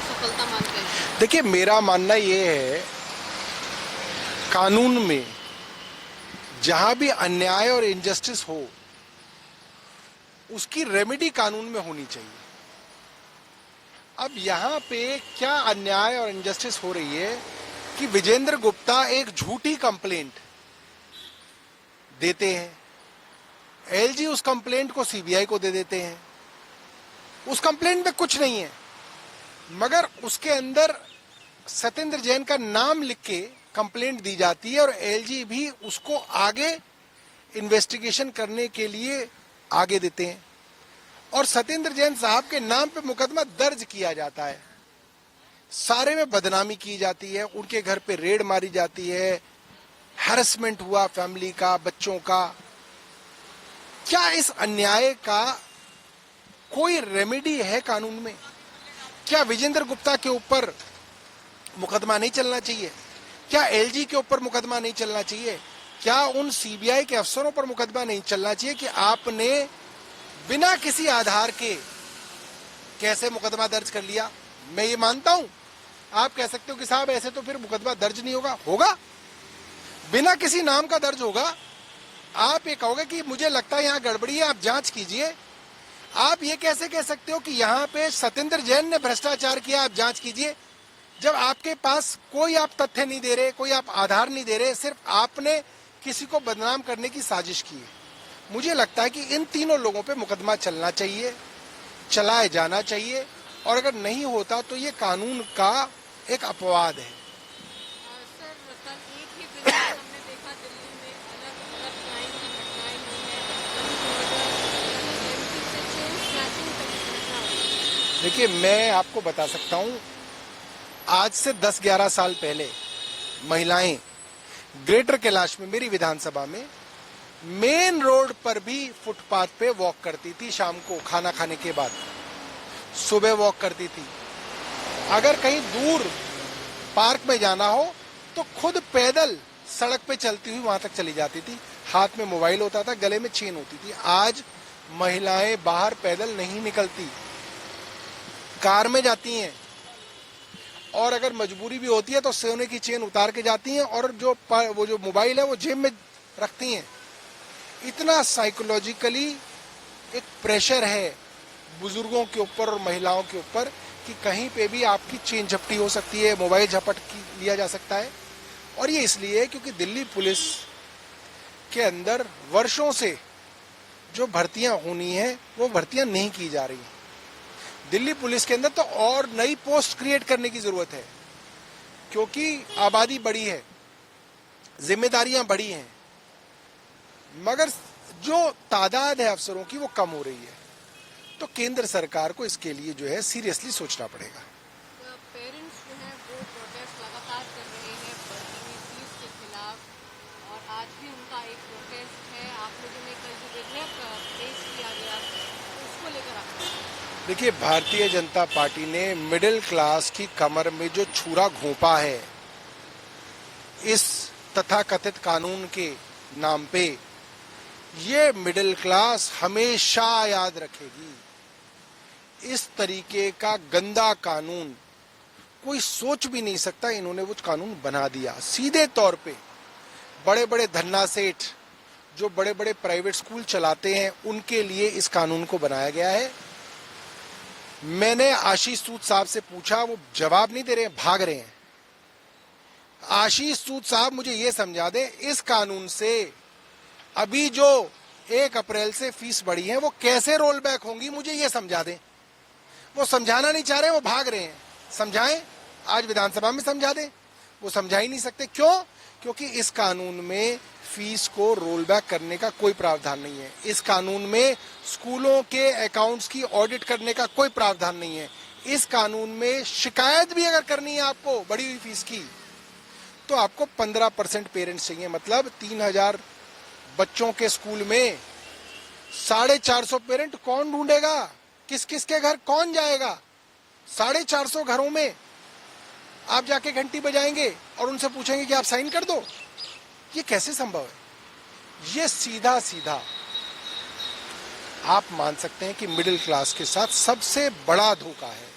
सफलता मानते हैं? देखिए, मेरा मानना ये है, कानून में जहां भी अन्याय और इनजस्टिस हो, उसकी रेमेडी कानून में होनी चाहिए। अब यहां पे क्या अन्याय और इनजस्टिस हो रही है कि विजेंद्र गुप्ता एक झूठी कंप्लेंट देते हैं, एलजी उस कंप्लेंट को सीबीआई को दे देते हैं। उस कंप्लेंट में कुछ नहीं है, मगर उसके अंदर सत्येंद्र जैन का नाम लिख के कंप्लेंट दी जाती है और एलजी भी उसको आगे इन्वेस्टिगेशन करने के लिए आगे देते हैं और सत्येंद्र जैन साहब के नाम पे मुकदमा दर्ज किया जाता है। सारे में बदनामी की जाती है, उनके घर पे रेड मारी जाती है, हैरेसमेंट हुआ फैमिली का, बच्चों का। क्या इस अन्याय का कोई रेमेडी है कानून में? क्या विजेंद्र गुप्ता के ऊपर मुकदमा नहीं चलना चाहिए? क्या एलजी के ऊपर मुकदमा नहीं चलना चाहिए? क्या उन सीबीआई के अफसरों पर मुकदमा नहीं चलना चाहिए कि आपने बिना किसी आधार के कैसे मुकदमा दर्ज कर लिया? मैं ये मानता हूं, आप कह सकते हो कि साहब ऐसे तो फिर मुकदमा दर्ज नहीं होगा। होगा, बिना किसी नाम का दर्ज होगा। आप ये कहोगे कि मुझे लगता है यहां गड़बड़ी है, आप जांच कीजिए। आप ये कैसे कह सकते हो कि यहां पे सत्येंद्र जैन ने भ्रष्टाचार किया, आप जांच कीजिए, जब आपके पास कोई आप तथ्य नहीं दे रहे, कोई आप आधार नहीं दे रहे, सिर्फ आपने किसी को बदनाम करने की साजिश की है। मुझे लगता है कि इन तीनों लोगों पे मुकदमा चलना चाहिए, चलाए जाना चाहिए, और अगर नहीं होता तो ये कानून का एक अपवाद है। सर, कल एक ही दिन में हमने देखा दिल्ली में अलग-अलग क्राइम की घटनाएं हुई हैं, एमपी से चेन स्नैचिंग तक की घटना हुई। देखिए, मैं आपको बता सकता हूं, आज से 10-11 साल पहले महिलाएं ग्रेटर कैलाश में, मेरी विधानसभा में, मेन रोड पर भी फुटपाथ पे वॉक करती थी। शाम को खाना खाने के बाद सुबह वॉक करती थी। अगर कहीं दूर पार्क में जाना हो तो खुद पैदल सड़क पे चलती हुई वहां तक चली जाती थी। हाथ में मोबाइल होता था, गले में चेन होती थी। आज महिलाएं बाहर पैदल नहीं निकलती, कार में जाती हैं, और अगर मजबूरी भी होती है तो सोने की चेन उतार के जाती हैं और वो जो मोबाइल है वो जेब में रखती हैं। इतना साइकोलॉजिकली एक प्रेशर है बुजुर्गों के ऊपर और महिलाओं के ऊपर कि कहीं पे भी आपकी चेन झपटी हो सकती है, मोबाइल झपट लिया जा सकता है। और ये इसलिए क्योंकि दिल्ली पुलिस के अंदर वर्षों से जो भर्तियां होनी है वो भर्तियां नहीं की जा रही हैं। दिल्ली पुलिस के अंदर तो और नई पोस्ट क्रिएट करने की जरूरत है, क्योंकि आबादी बड़ी है, जिम्मेदारियां बड़ी हैं, मगर जो तादाद है अफसरों की वो कम हो रही है। तो केंद्र सरकार को इसके लिए जो है सीरियसली सोचना पड़ेगा। पेरेंट्स जो हैं वो प्रोटेस्ट लगातार कर रहे हैं भर्ती में फीस के खिलाफ, और आज भी उनका एक प्रोटेस्ट है। आप लोगों ने कल जो विधेयक पेश किया गया उसको लेकर आप, देखिए, भारतीय जनता पार्टी ने मिडिल क्लास की कमर में जो छुरा घोंपा है इस तथाकथित कानून के नाम पे, ये मिडिल क्लास हमेशा याद रखेगी। इस तरीके का गंदा कानून कोई सोच भी नहीं सकता। इन्होंने वो कानून बना दिया सीधे तौर पे। बड़े बड़े धन्ना सेठ जो बड़े बड़े प्राइवेट स्कूल चलाते हैं उनके लिए इस कानून को बनाया गया है। मैंने आशीष सूद साहब से पूछा, वो जवाब नहीं दे रहे हैं, भाग रहे हैं। आशीष सूद साहब मुझे ये समझा दें, इस कानून से अभी जो 1 अप्रैल से फीस बढ़ी है वो कैसे रोल बैक होंगी, मुझे ये समझा दें। वो समझाना नहीं चाह रहे, वो भाग रहे हैं। समझाएं, आज विधानसभा में समझा दें। वो समझा ही नहीं सकते। क्यों? क्योंकि इस कानून में फीस को रोल बैक करने का कोई प्रावधान नहीं है। इस कानून में स्कूलों के अकाउंट्स की ऑडिट करने का कोई प्रावधान नहीं है। इस कानून में शिकायत भी अगर करनी है आपको बढ़ी हुई फीस की, तो आपको 15% पेरेंट्स चाहिए। मतलब 3000 बच्चों के स्कूल में 450 पेरेंट कौन ढूंढेगा? किस किस के घर कौन जाएगा? 450 घरों में आप जाके घंटी बजाएंगे और उनसे पूछेंगे कि आप साइन कर दो? ये कैसे संभव है? ये सीधा सीधा आप मान सकते हैं कि मिडिल क्लास के साथ सबसे बड़ा धोखा है।